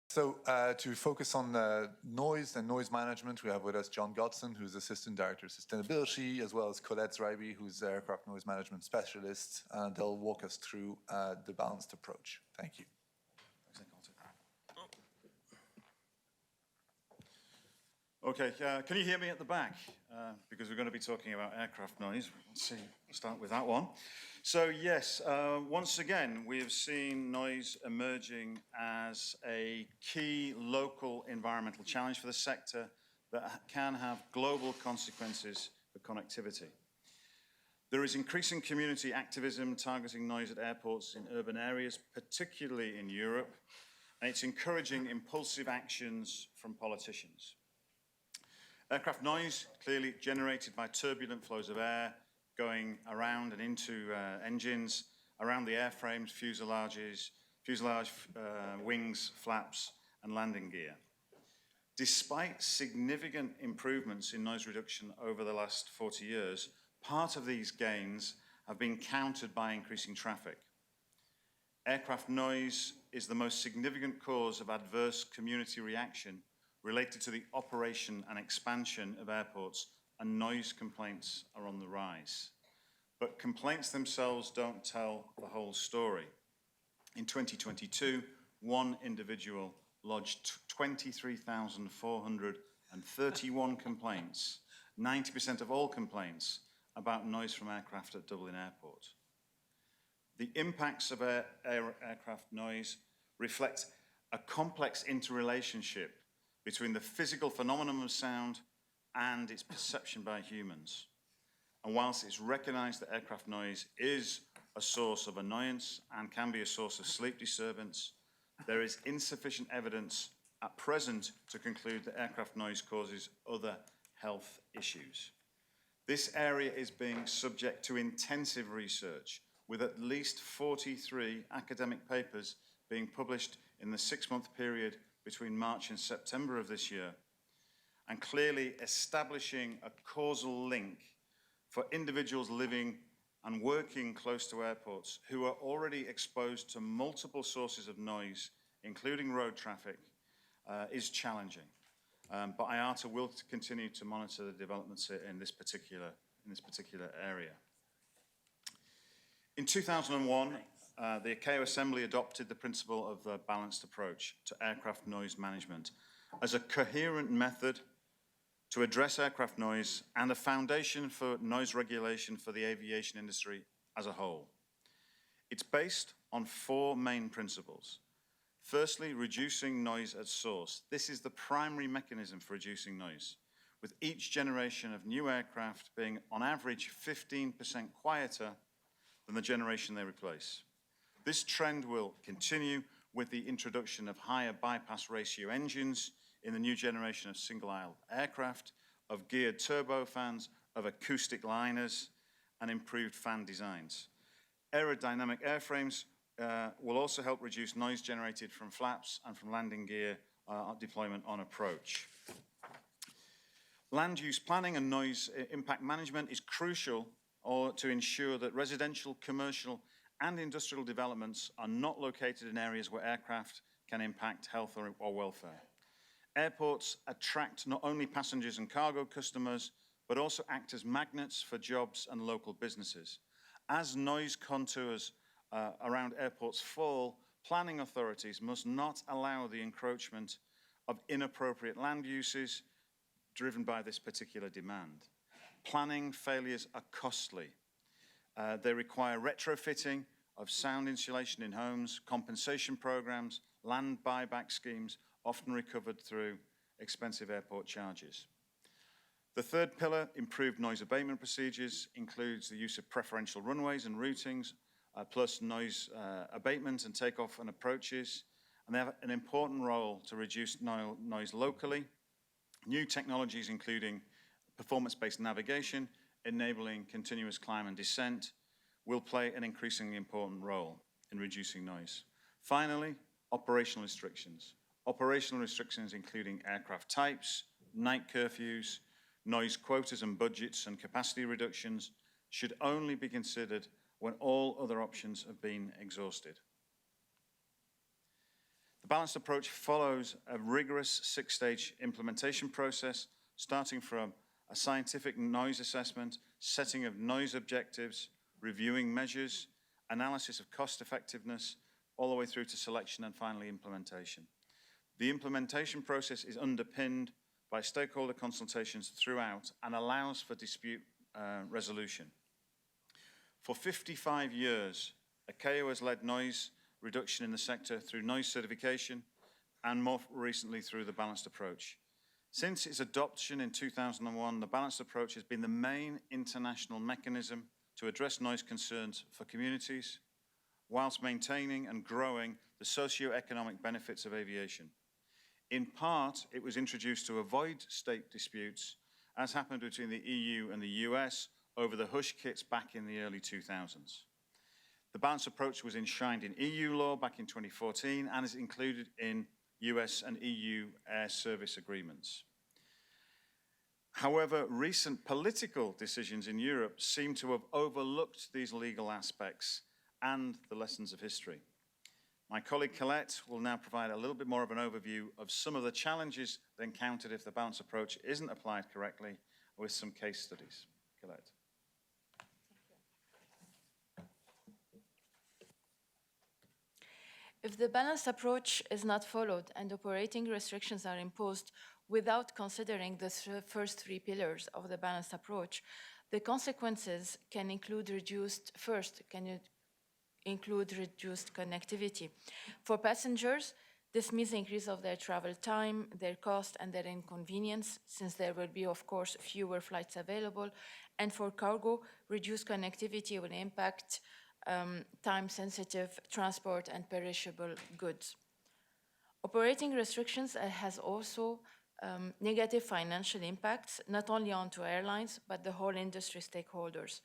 So to focus on noise and noise management, we have with us John Godson, who's Assistant Director of Sustainability, as well as Colette Zreiby, who's Aircraft Noise Management Specialist. They'll walk us through the balanced approach. Thank you. Okay, can you hear me at the back? Because we're going to be talking about aircraft noise. Let's see, start with that one. So yes, once again, we have seen noise emerging as a key local environmental challenge for the sector that can have global consequences for connectivity. There is increasing community activism targeting noise at airports in urban areas, particularly in Europe, and it's encouraging impulsive actions from politicians. Aircraft noise, clearly generated by turbulent flows of air going around and into engines, around the airframes, fuselage, wings, flaps, and landing gear. Despite significant improvements in noise reduction over the last 40 years, part of these gains have been countered by increasing traffic. Aircraft noise is the most significant cause of adverse community reaction related to the operation and expansion of airports, and noise complaints are on the rise. But complaints themselves don't tell the whole story. In 2022, one individual lodged 23,431 complaints, 90% of all complaints about noise from aircraft at Dublin Airport. The impacts of aircraft noise reflect a complex interrelationship between the physical phenomenon of sound and its perception by humans. And whilst it's recognised that aircraft noise is a source of annoyance and can be a source of sleep disturbance, there is insufficient evidence at present to conclude that aircraft noise causes other health issues. This area is being subject to intensive research, with at least 43 academic papers being published in the 6-month period between March and September of this year, and clearly establishing a causal link for individuals living and working close to airports who are already exposed to multiple sources of noise, including road traffic, is challenging. But IATA will continue to monitor the developments in this particular area. In 2001, the ICAO Assembly adopted the principle of the balanced approach to aircraft noise management as a coherent method to address aircraft noise and a foundation for noise regulation for the aviation industry as a whole. It's based on 4 main principles. Firstly, reducing noise at source. This is the primary mechanism for reducing noise, with each generation of new aircraft being on average 15% quieter than the generation they replace. This trend will continue with the introduction of higher bypass ratio engines in the new generation of single-aisle aircraft, of geared turbofans, of acoustic liners, and improved fan designs. Aerodynamic airframes will also help reduce noise generated from flaps and from landing gear deployment on approach. Land use planning and noise impact management is crucial to ensure that residential, commercial, and industrial developments are not located in areas where aircraft can impact health or welfare. Airports attract not only passengers and cargo customers, but also act as magnets for jobs and local businesses. As noise contours around airports fall, planning authorities must not allow the encroachment of inappropriate land uses driven by this particular demand. Planning failures are costly. They require retrofitting of sound insulation in homes, compensation programs, land buyback schemes, often recovered through expensive airport charges. The third pillar, improved noise abatement procedures, includes the use of preferential runways and routings, plus noise abatement and takeoff and approaches. And they have an important role to reduce noise locally. New technologies, including performance-based navigation, enabling continuous climb and descent, will play an increasingly important role in reducing noise. Finally, operational restrictions. Operational restrictions including aircraft types, night curfews, noise quotas and budgets, and capacity reductions should only be considered when all other options have been exhausted. The balanced approach follows a rigorous 6-stage implementation process, starting from a scientific noise assessment, setting of noise objectives, reviewing measures, analysis of cost effectiveness, all the way through to selection and finally implementation. The implementation process is underpinned by stakeholder consultations throughout and allows for dispute resolution. For 55 years, ICAO has led noise reduction in the sector through noise certification and more recently through the balanced approach. Since its adoption in 2001, the balanced approach has been the main international mechanism to address noise concerns for communities whilst maintaining and growing the socio-economic benefits of aviation. In part, it was introduced to avoid state disputes, as happened between the EU and the US over the hush kits back in the early 2000s. The balanced approach was enshrined in EU law back in 2014 and is included in US and EU air service agreements. However, recent political decisions in Europe seem to have overlooked these legal aspects and the lessons of history. My colleague Colette will now provide a little bit more of an overview of some of the challenges encountered if the balanced approach isn't applied correctly, with some case studies. Colette. If the balanced approach is not followed and operating restrictions are imposed without considering the first three pillars of the balanced approach, the consequences can include reduced connectivity. For passengers, this means increase of their travel time, their cost, and their inconvenience, since there will be, of course, fewer flights available. And for cargo, reduced connectivity will impact time-sensitive transport and perishable goods. Operating restrictions has also negative financial impacts, not only onto airlines, but the whole industry stakeholders.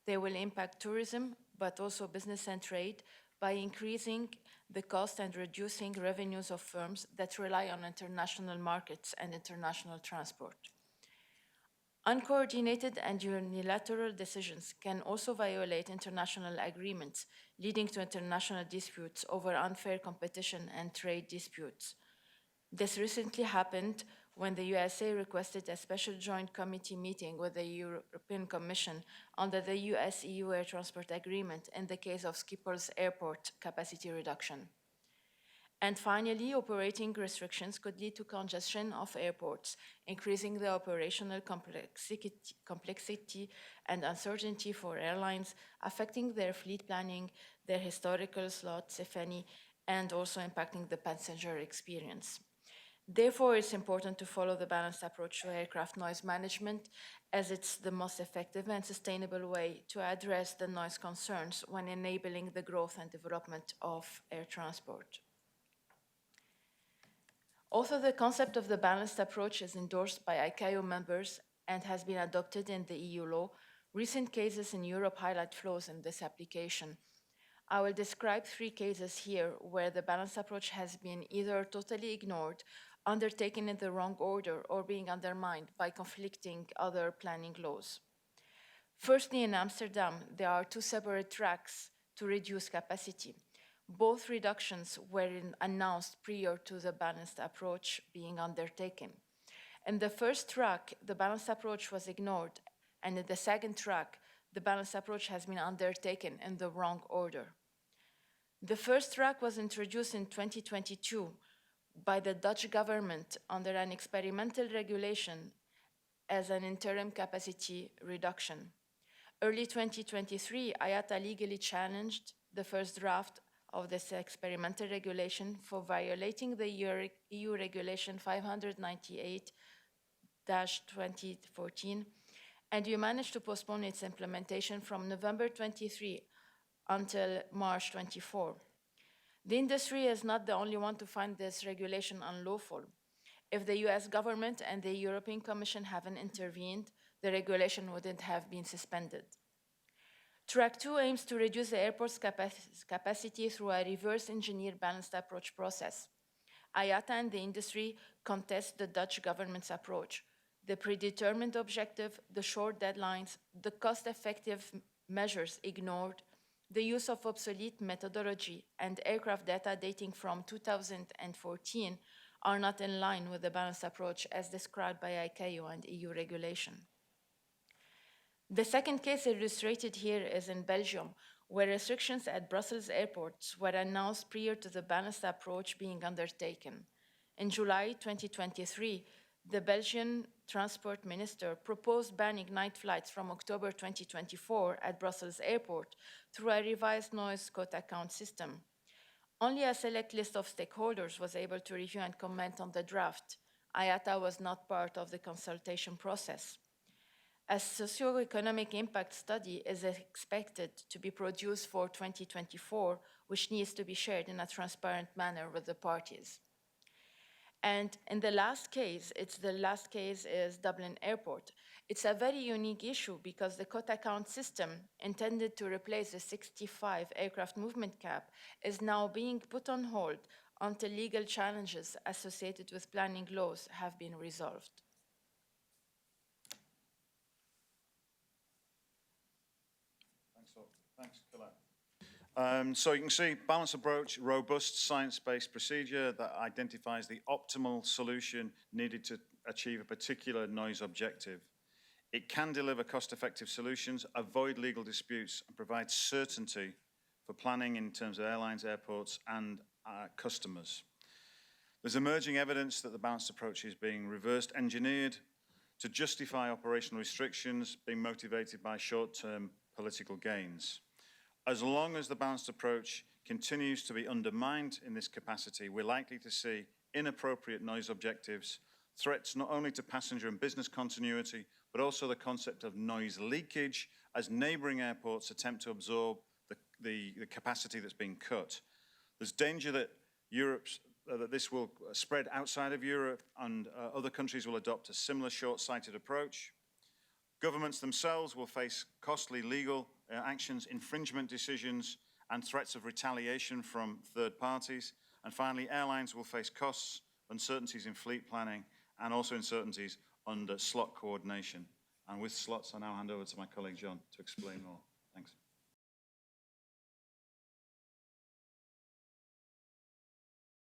They will impact tourism, but also business and trade by increasing the cost and reducing revenues of firms that rely on international markets and international transport. Uncoordinated and unilateral decisions can also violate international agreements, leading to international disputes over unfair competition and trade disputes. This recently happened when the USA requested a special joint committee meeting with the European Commission under the US-EU Air Transport Agreement in the case of Schiphol's airport capacity reduction. And finally, operating restrictions could lead to congestion of airports, increasing the operational complexity and uncertainty for airlines, affecting their fleet planning, their historical slots, if any, and also impacting the passenger experience. Therefore, it's important to follow the balanced approach to aircraft noise management, as it's the most effective and sustainable way to address the noise concerns when enabling the growth and development of air transport. Although the concept of the balanced approach is endorsed by ICAO members and has been adopted in the EU law, recent cases in Europe highlight flaws in this application. I will describe 3 cases here where the balanced approach has been either totally ignored, undertaken in the wrong order, or being undermined by conflicting other planning laws. Firstly, in Amsterdam, there are 2 separate tracks to reduce capacity. Both reductions were announced prior to the balanced approach being undertaken. In the first track, the balanced approach was ignored, and in the second track, the balanced approach has been undertaken in the wrong order. The first track was introduced in 2022 by the Dutch government under an experimental regulation as an interim capacity reduction. Early 2023, IATA legally challenged the first draft of this experimental regulation for violating the EU Regulation 598/2014, and we managed to postpone its implementation from November 23 until March 24. The industry is not the only one to find this regulation unlawful. If the US government and the European Commission haven't intervened, the regulation wouldn't have been suspended. Track 2 aims to reduce the airport's capacity through a reverse-engineered balanced approach process. IATA and the industry contest the Dutch government's approach. The predetermined objective, the short deadlines, the cost-effective measures ignored, the use of obsolete methodology, and aircraft data dating from 2014 are not in line with the balanced approach as described by ICAO and EU regulation. The second case illustrated here is in Belgium, where restrictions at Brussels airports were announced prior to the balanced approach being undertaken. In July 2023, the Belgian Transport Minister proposed banning night flights from October 2024 at Brussels Airport through a revised noise quota count system. Only a select list of stakeholders was able to review and comment on the draft. IATA was not part of the consultation process. A socioeconomic impact study is expected to be produced for 2024, which needs to be shared in a transparent manner with the parties. And in the last case is Dublin Airport. It's a very unique issue because the quota count system intended to replace the 65 aircraft movement cap is now being put on hold until legal challenges associated with planning laws have been resolved. Thanks, Colette. So you can see balanced approach, robust science-based procedure that identifies the optimal solution needed to achieve a particular noise objective. It can deliver cost-effective solutions, avoid legal disputes, and provide certainty for planning in terms of airlines, airports, and customers. There's emerging evidence that the balanced approach is being reverse engineered to justify operational restrictions being motivated by short-term political gains. As long as the balanced approach continues to be undermined in this capacity, we're likely to see inappropriate noise objectives, threats not only to passenger and business continuity, but also the concept of noise leakage as neighboring airports attempt to absorb the capacity that's being cut. There's danger that that this will spread outside of Europe and other countries will adopt a similar short-sighted approach. Governments themselves will face costly legal actions, infringement decisions, and threats of retaliation from third parties. And finally, airlines will face costs, uncertainties in fleet planning, and also uncertainties under slot coordination. And with slots, I now hand over to my colleague John to explain more.